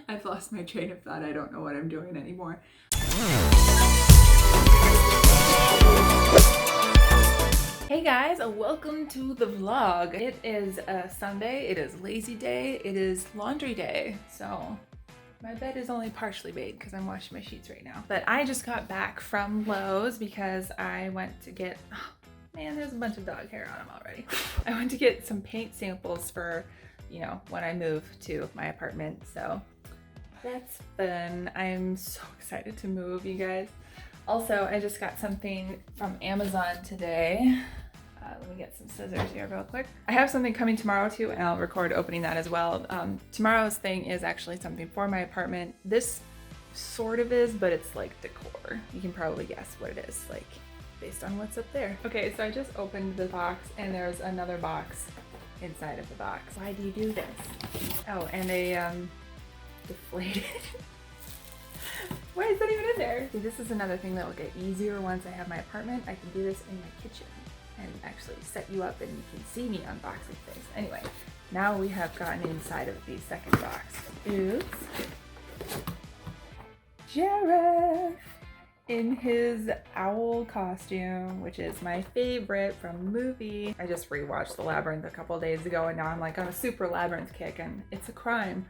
I've lost my train of thought. I don't know what I'm doing anymore. Hey guys, welcome to the vlog. It is a Sunday, it is lazy day, it is laundry day. So my bed is only partially made because I'm washing my sheets right now. But I just got back from Lowe's because I went to get, oh, man, there's a bunch of dog hair on them already. I went to get some paint samples for, you know, when I move to my apartment. So that's fun. I'm so excited to move, you guys. Also, I just got something from Amazon today. Let me get some scissors here real quick. I have something coming tomorrow too, and I'll record opening that as well. Tomorrow's thing is actually something for my apartment. This sort of is, but it's like decor. You can probably guess what it is, like based on what's up there. Okay, so I just opened the box and there's another box inside of the box. Why do you do this? Oh, and a deflated. Why is that even in there? See, this is another thing that will get easier once I have my apartment. I can do this in my kitchen and actually set you up and you can see me unboxing things. Anyway, now we have gotten inside of the second box. Oops. Jareth in his owl costume, which is my favorite from the movie. I just rewatched The Labyrinth a couple days ago and now I'm like on a super Labyrinth kick and it's a crime.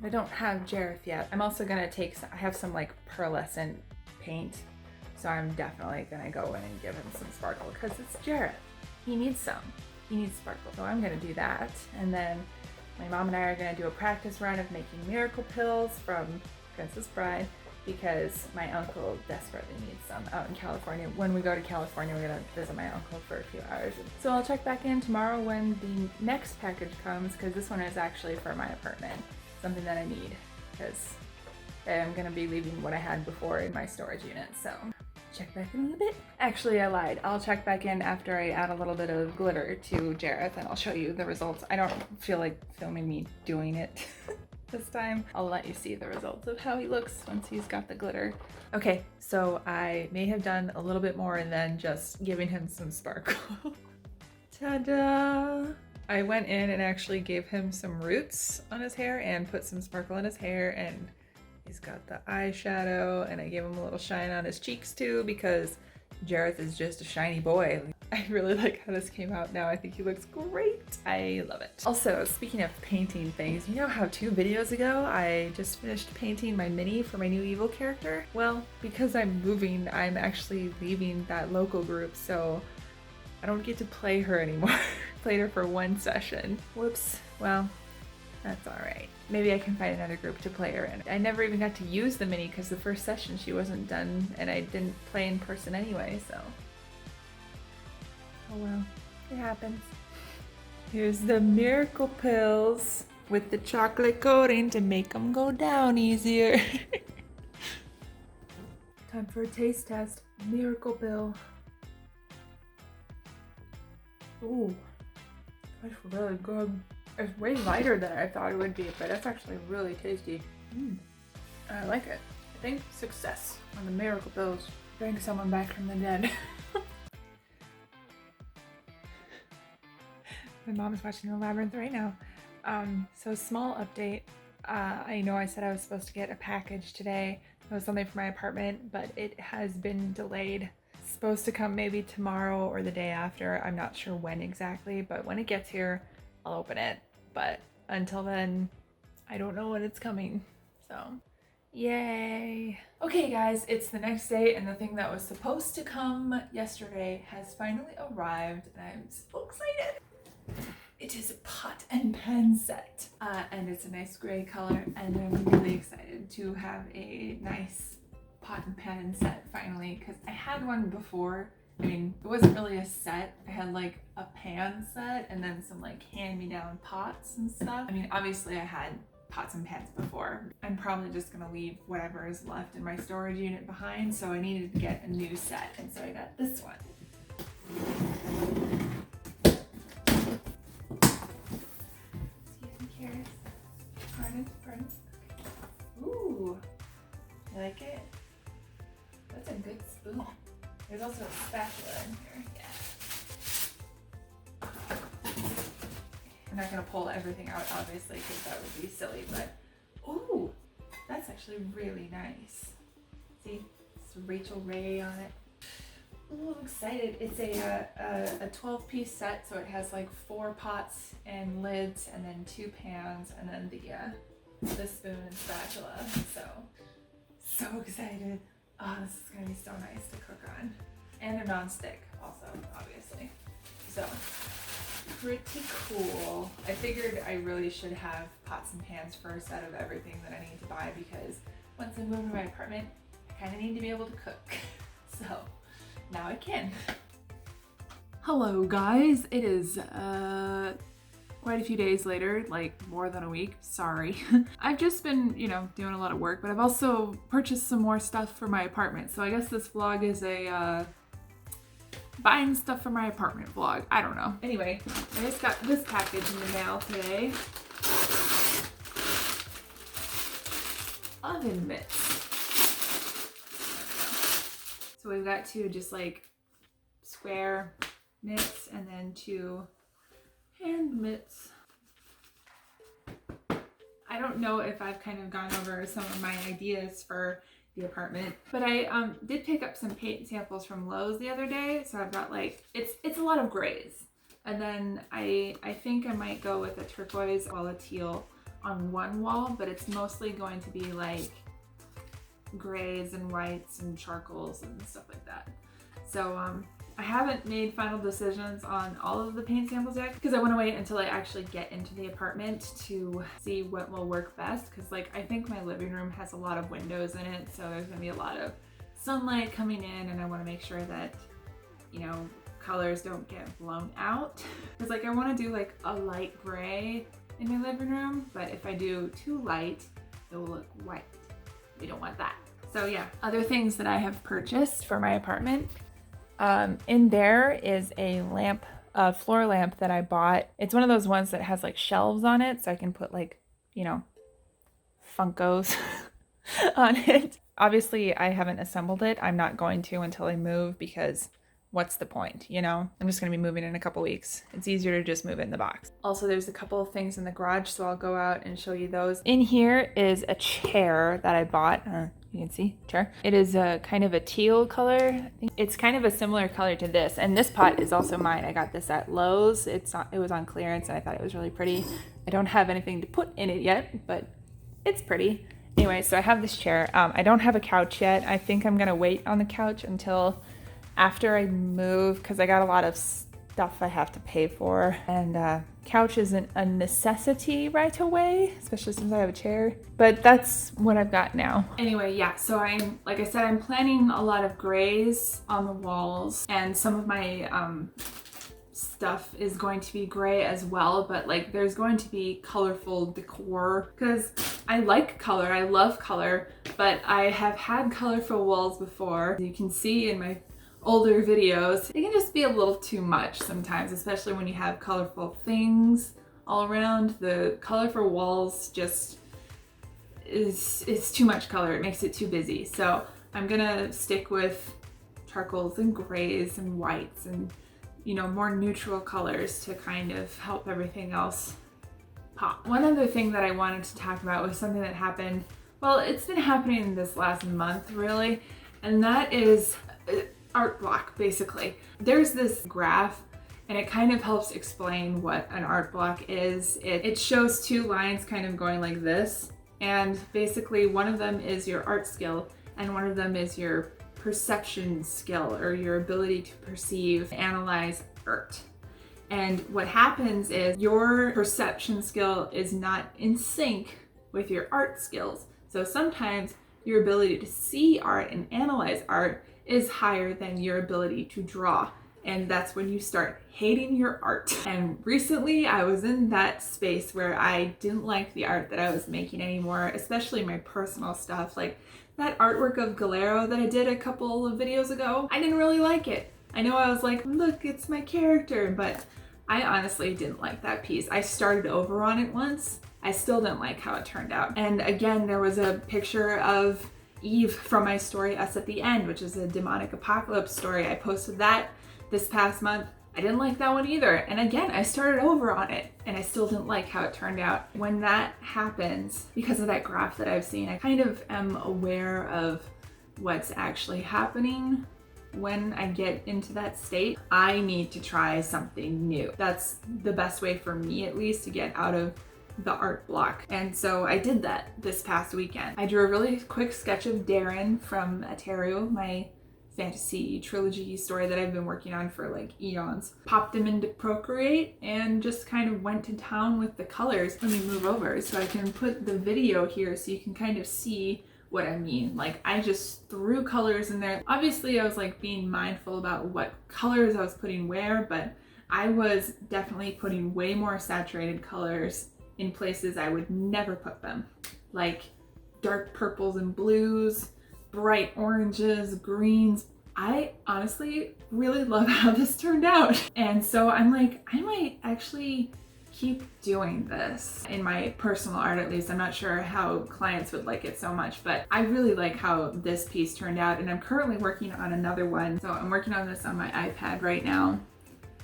I don't have Jareth yet. I'm also gonna take some, I have some like pearlescent paint. So I'm definitely gonna go in and give him some sparkle because it's Jareth. He needs some. He needs sparkle. So I'm gonna do that. And then my mom and I are gonna do a practice run of making miracle pills from Princess Bride because my uncle desperately needs some out in California. When we go to California, we're gonna visit my uncle for a few hours. So I'll check back in tomorrow when the next package comes because this one is actually for my apartment. Something that I need because I'm gonna be leaving what I had before in my storage unit, so check back in a little bit. Actually, I lied. I'll check back in after I add a little bit of glitter to Jareth and I'll show you the results. I don't feel like filming me doing it this time. I'll let you see the results of how he looks once he's got the glitter. Okay, so I may have done a little bit more than just giving him some sparkle. Ta-da! I went in and actually gave him some roots on his hair and put some sparkle in his hair, and he's got the eyeshadow, and I gave him a little shine on his cheeks too because Jareth is just a shiny boy. I really like how this came out now. I think he looks great. I love it. Also, speaking of painting things, you know how 2 videos ago I just finished painting my mini for my new evil character? Well, because I'm moving, I'm actually leaving that local group, so I don't get to play her anymore. Played her for 1 session. Whoops. Well, that's all right. Maybe I can find another group to play her in. I never even got to use the mini because the first session she wasn't done and I didn't play in person anyway, so. Oh well, it happens. Here's the miracle pills with the chocolate coating to make them go down easier. Time for a taste test. Miracle pill. Ooh, that's really good. It's way lighter than I thought it would be, but it's actually really tasty. I like it. I think success on the miracle pills. Bring someone back from the dead. My mom is watching The Labyrinth right now. So small update. I know I said I was supposed to get a package today. It was something for my apartment, but it has been delayed. It's supposed to come maybe tomorrow or the day after. I'm not sure when exactly, but when it gets here, I'll open it. But until then, I don't know when it's coming. So, yay. Okay guys, it's the next day and the thing that was supposed to come yesterday has finally arrived and I'm so excited. It is a pot and pan set and it's a nice gray color and I'm really excited to have a nice pot and pan set finally because I had one before. I mean, it wasn't really a set. I had like a pan set and then some like hand-me-down pots and stuff. I mean, obviously I had pots and pans before. I'm probably just gonna leave whatever is left in my storage unit behind, so I needed to get a new set, and so I got this one. Excuse me, Karis. Pardon? Ooh, you like it? That's a good spoon. There's also a spatula in here. Yeah. I'm not gonna pull everything out, obviously, because that would be silly, but ooh, actually really nice. See, it's Rachel Ray on it. Ooh, I'm excited. It's a 12-piece set, so it has like 4 pots and lids, and then 2 pans, and then the spoon and spatula. So excited. Oh, this is gonna be so nice to cook on. And they're non-stick also, obviously. So, pretty cool. I figured I really should have pots and pans first out of everything that I need to buy, because once I move to my apartment, I kind of need to be able to cook. So, now I can. Hello guys, it is quite a few days later, like more than a week, sorry. I've just been, doing a lot of work, but I've also purchased some more stuff for my apartment. So I guess this vlog is a buying stuff for my apartment vlog. I don't know. Anyway, I just got this package in the mail today. Oven mitts. So we've got 2 just like square mitts and then 2 hand mitts. I don't know if I've kind of gone over some of my ideas for the apartment, but I did pick up some paint samples from Lowe's the other day. So I've got like, it's a lot of grays. And then I think I might go with a turquoise or a teal on one wall, but it's mostly going to be like grays and whites and charcoals and stuff like that. So I haven't made final decisions on all of the paint samples yet, because I want to wait until I actually get into the apartment to see what will work best, because like I think my living room has a lot of windows in it, so there's going to be a lot of sunlight coming in, and I want to make sure that, colors don't get blown out. Because like I want to do like a light gray in my living room, but if I do too light, it will look white. We don't want that. So yeah, other things that I have purchased for my apartment. In there is a lamp, a floor lamp that I bought. It's one of those ones that has like shelves on it, so I can put like, Funkos on it. Obviously, I haven't assembled it. I'm not going to until I move, because what's the point, I'm just going to be moving in a couple weeks. It's easier to just move it in the box. Also, there's a couple of things in the garage, so I'll go out and show you those. In here is a chair that I bought. You can see, chair. It is a kind of a teal color. I think it's kind of a similar color to this. And this pot is also mine. I got this at Lowe's. It was on clearance, and I thought it was really pretty. I don't have anything to put in it yet, but it's pretty. Anyway, so I have this chair. I don't have a couch yet. I think I'm gonna wait on the couch until after I move, because I got a lot of stuff I have to pay for, and couch isn't a necessity right away, especially since I have a chair, but that's what I've got now. Anyway, yeah, so like I said, I'm planning a lot of grays on the walls, and some of my stuff is going to be gray as well, but like there's going to be colorful decor, because I like color, I love color, but I have had colorful walls before. You can see in my older videos, it can just be a little too much sometimes, especially when you have colorful things all around. The colorful walls just is too much color. It makes it too busy. So I'm gonna stick with charcoals and grays and whites and more neutral colors to kind of help everything else pop. One other thing that I wanted to talk about was something that happened, well, it's been happening this last month really, and that is art block, basically. There's this graph, and it kind of helps explain what an art block is. It shows 2 lines kind of going like this, and basically one of them is your art skill, and one of them is your perception skill, or your ability to perceive, analyze art. And what happens is your perception skill is not in sync with your art skills. So sometimes your ability to see art and analyze art is higher than your ability to draw. And that's when you start hating your art. And recently I was in that space where I didn't like the art that I was making anymore, especially my personal stuff. Like that artwork of Galero that I did a couple of videos ago, I didn't really like it. I know I was like, look, it's my character, but I honestly didn't like that piece. I started over on it once. I still didn't like how it turned out. And again, there was a picture of Eve from my story Us at the End, which is a demonic apocalypse story. I posted that this past month. I didn't like that one either. And again, I started over on it and I still didn't like how it turned out. When that happens, because of that graph that I've seen, I kind of am aware of what's actually happening. When I get into that state, I need to try something new. That's the best way for me, at least, to get out of the art block. And so I did that this past weekend. I drew a really quick sketch of Darren from Aterio, my fantasy trilogy story that I've been working on for like eons. Popped him into Procreate and just kind of went to town with the colors. Let me move over so I can put the video here so you can kind of see what I mean. Like, I just threw colors in there. Obviously I was like being mindful about what colors I was putting where, but I was definitely putting way more saturated colors in places I would never put them. Like dark purples and blues, bright oranges, greens. I honestly really love how this turned out. And so I'm like, I might actually keep doing this in my personal art, at least. I'm not sure how clients would like it so much, but I really like how this piece turned out, and I'm currently working on another one. So I'm working on this on my iPad right now.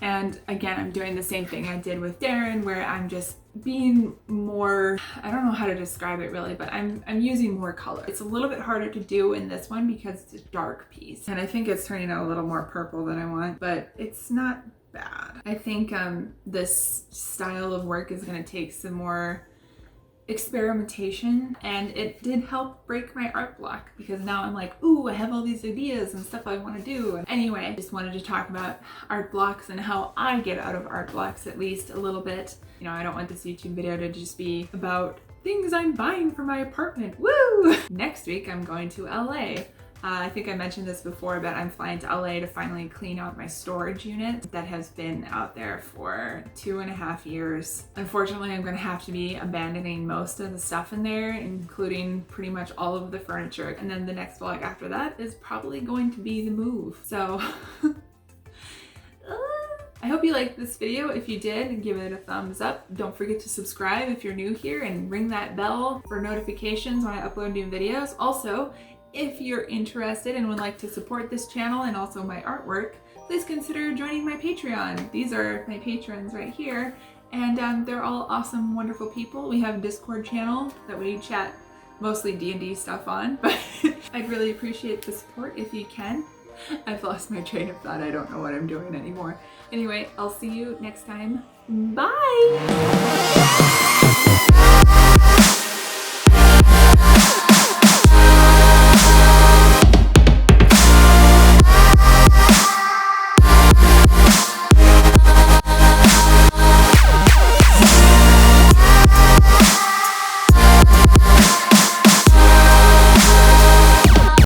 And again, I'm doing the same thing I did with Darren, where I'm just being more, I don't know how to describe it really, but I'm using more color. It's a little bit harder to do in this one because it's a dark piece. And I think it's turning out a little more purple than I want, but it's not bad. I think this style of work is going to take some more experimentation, and it did help break my art block, because now I'm like, ooh, I have all these ideas and stuff I want to do. And anyway, I just wanted to talk about art blocks and how I get out of art blocks, at least a little bit. You know, I don't want this YouTube video to just be about things I'm buying for my apartment. Woo! Next week I'm going to LA. I think I mentioned this before, but I'm flying to LA to finally clean out my storage unit that has been out there for 2.5 years. Unfortunately, I'm going to have to be abandoning most of the stuff in there, including pretty much all of the furniture. And then the next vlog after that is probably going to be the move. So I hope you liked this video. If you did, give it a thumbs up. Don't forget to subscribe if you're new here, and ring that bell for notifications when I upload new videos. Also, if you're interested and would like to support this channel and also my artwork, please consider joining my Patreon. These are my patrons right here, and they're all awesome, wonderful people. We have a Discord channel that we chat mostly D&D stuff on, but I'd really appreciate the support if you can. I've lost my train of thought. I don't know what I'm doing anymore. Anyway, I'll see you next time. Bye!